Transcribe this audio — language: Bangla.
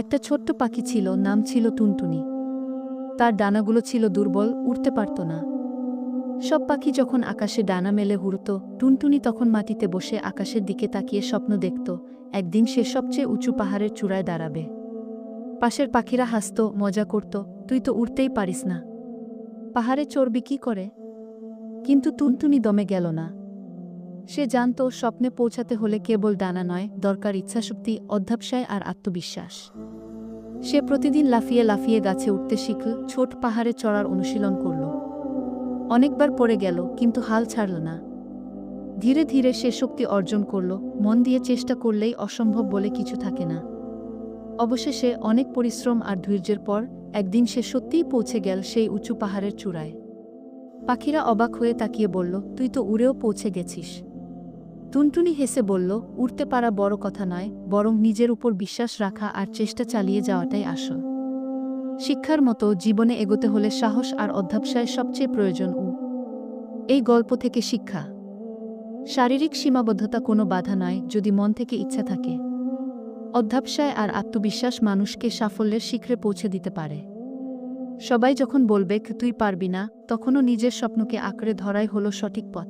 একটা ছোট্ট পাখি ছিল, নাম ছিল টুনটুনি। তার ডানাগুলো ছিল দুর্বল, উড়তে পারত না। সব পাখি যখন আকাশে ডানা মেলে উড়ত, টুনটুনি তখন মাটিতে বসে আকাশের দিকে তাকিয়ে স্বপ্ন দেখত একদিন সে সবচেয়ে উঁচু পাহাড়ের চূড়ায় দাঁড়াবে। পাশের পাখিরা হাসত, মজা করত, তুই তো উড়তেই পারিস না, পাহাড়ে চড়বি কি করে? কিন্তু টুনটুনি দমে গেল না। সে জানত স্বপ্নে পৌঁছাতে হলে কেবল ডানা নয়, দরকার ইচ্ছাশক্তি, অধ্যবসায় আর আত্মবিশ্বাস। সে প্রতিদিন লাফিয়ে লাফিয়ে গাছে উঠতে শিখল, ছোট পাহাড়ে চড়ার অনুশীলন করল। অনেকবার পড়ে গেল, কিন্তু হাল ছাড়ল না। ধীরে ধীরে সে শক্তি অর্জন করল। মন দিয়ে চেষ্টা করলেই অসম্ভব বলে কিছু থাকে না। অবশেষে অনেক পরিশ্রম আর ধৈর্যের পর একদিন সে সত্যিই পৌঁছে গেল সেই উঁচু পাহাড়ের চূড়ায়। পাখিরা অবাক হয়ে তাকিয়ে বলল, তুই তো উড়েও পৌঁছে গেছিস। টুনটুনি হেসে বলল, উড়তে পারা বড় কথা নয়, বরং নিজের উপর বিশ্বাস রাখা আর চেষ্টা চালিয়ে যাওয়াটাই আসল। শিক্ষার মতো জীবনে এগোতে হলে সাহস আর অধ্যবসায় সবচেয়ে প্রয়োজন। এই গল্প থেকে শিক্ষা: শারীরিক সীমাবদ্ধতা কোনো বাধা নয়, যদি মন থেকে ইচ্ছা থাকে। অধ্যবসায় আর আত্মবিশ্বাস মানুষকে সাফল্যের শিখরে পৌঁছে দিতে পারে। সবাই যখন বলবে তুই পারবি না, তখনও নিজের স্বপ্নকে আঁকড়ে ধরাই হলো সঠিক পথ।